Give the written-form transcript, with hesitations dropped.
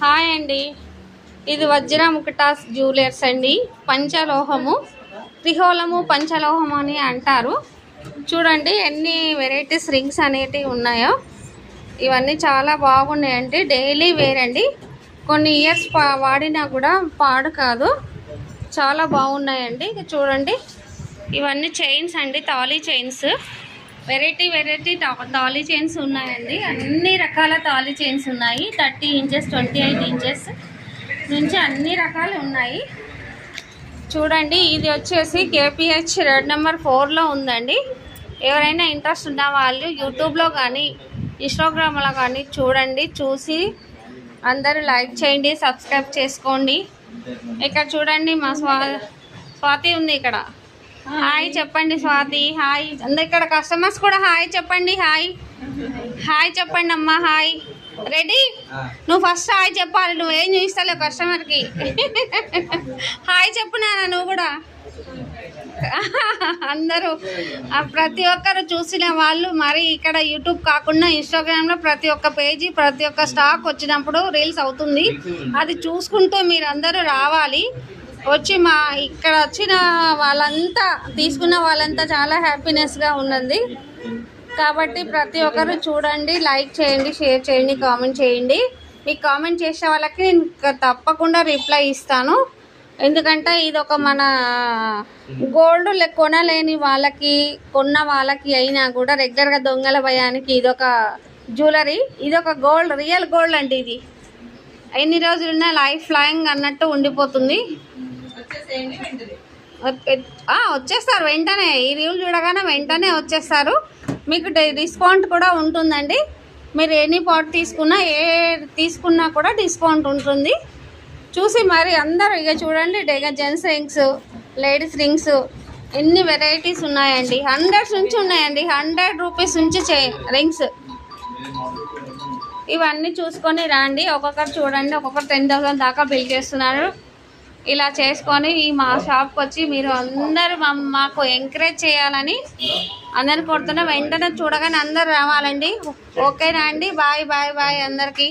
Hi అండి, ఇది వజ్ర ముకుటాస్ jewellers అండి. పంచలోహము, త్రిహోలము పంచలోహము అని అంటారు. చూడండి ఎన్ని వెరైటీస్ రింగ్స్ అనేటివి ఉన్నాయో. ఇవన్నీ చాలా బాగున్నాయండి, డైలీ వేర్ అండి. కొన్ని ఇయర్స్ వాడినా కూడా పాడు కాదు, చాలా బాగున్నాయండి. చూడండి ఇవన్నీ చైన్స్ అండి, thali chains. Variety thali chains ఉన్నాయండి. అన్ని రకాల తాళీ చైన్స్ ఉన్నాయి. 30 ఇంచెస్ 28 ఇంచెస్ నుంచి అన్ని రకాలు ఉన్నాయి. చూడండి ఇది వచ్చేసి KPH రోడ్ నెంబర్ 4లో ఉందండి. ఎవరైనా ఇంట్రెస్ట్ ఉన్న వాళ్ళు యూట్యూబ్లో కానీ ఇన్స్టాగ్రామ్లో కానీ చూడండి, చూసి అందరూ లైక్ చేయండి, సబ్స్క్రైబ్ చేసుకోండి. ఇక్కడ చూడండి మా స్వాతి ఉంది. ఇక్కడ హాయ్ చెప్పండి స్వాతి, హాయ్. ఇక్కడ కస్టమర్స్ కూడా హాయ్ చెప్పండి, హాయ్ హాయ్ చెప్పండి అమ్మా, హాయ్. రెడీ? నువ్వు ఫస్ట్ హాయ్ చెప్పాలి, నువ్వేం చూపిస్తావు కస్టమర్కి. హాయ్ చెప్పు నాన్న నువ్వు కూడా. అందరూ ప్రతి ఒక్కరు చూసిన వాళ్ళు మరి ఇక్కడ యూట్యూబ్ కాకుండా ఇన్స్టాగ్రామ్లో ప్రతి ఒక్క పేజీ ప్రతి ఒక్క స్టాక్ వచ్చినప్పుడు రీల్స్ అవుతుంది. అది చూసుకుంటూ మీరు అందరూ రావాలి. వచ్చి మా ఇక్కడ వచ్చిన వాళ్ళంతా తీసుకున్న వాళ్ళంతా చాలా హ్యాపీనెస్గా ఉన్నది. కాబట్టి ప్రతి ఒక్కరు చూడండి, లైక్ చేయండి, షేర్ చేయండి, కామెంట్ చేయండి. మీకు కామెంట్ చేసే వాళ్ళకి నేను తప్పకుండా రిప్లై ఇస్తాను. ఎందుకంటే ఇది ఒక మన గోల్డ్ కొనలేని వాళ్ళకి, కొన్న వాళ్ళకి అయినా కూడా రెగ్యులర్గా దొంగల భయానికి ఇదొక జ్యువెలరీ, ఇదొక గోల్డ్, రియల్ గోల్డ్ అండి. ఇది ఎన్ని రోజులున్నా లైఫ్ లాంగ్ అన్నట్టు ఉండిపోతుంది. వచ్చేస్తారు వెంటనే, ఈ రీల్ చూడగానే వెంటనే వచ్చేస్తారు. మీకు డిస్కౌంట్ కూడా ఉంటుందండి. మీరు ఎనీ పాట్ తీసుకున్నా కూడా డిస్కౌంట్ ఉంటుంది. చూసి మరి అందరూ ఇక చూడండి, జెంట్స్ రింగ్స్, లేడీస్ రింగ్స్ ఎన్ని వెరైటీస్ ఉన్నాయండి. 100 నుంచి ఉన్నాయండి, 100 రూపీస్ నుంచి రింగ్స్. ఇవన్నీ చూసుకొని రండి. ఒక్కొక్కరు చూడండి, ఒక్కొక్కరు 10,000 దాకా బిల్ చేస్తున్నారు. ఇలా చేసుకొని మా షాప్కి వచ్చి మీరు అందరూ మాకు ఎంకరేజ్ చేయాలని అందరిని కోరుతున్నా. వెంటనే చూడగానే అందరు రావాలండి. ఓకేనా అండి? బాయ్ బాయ్ బాయ్ అందరికీ.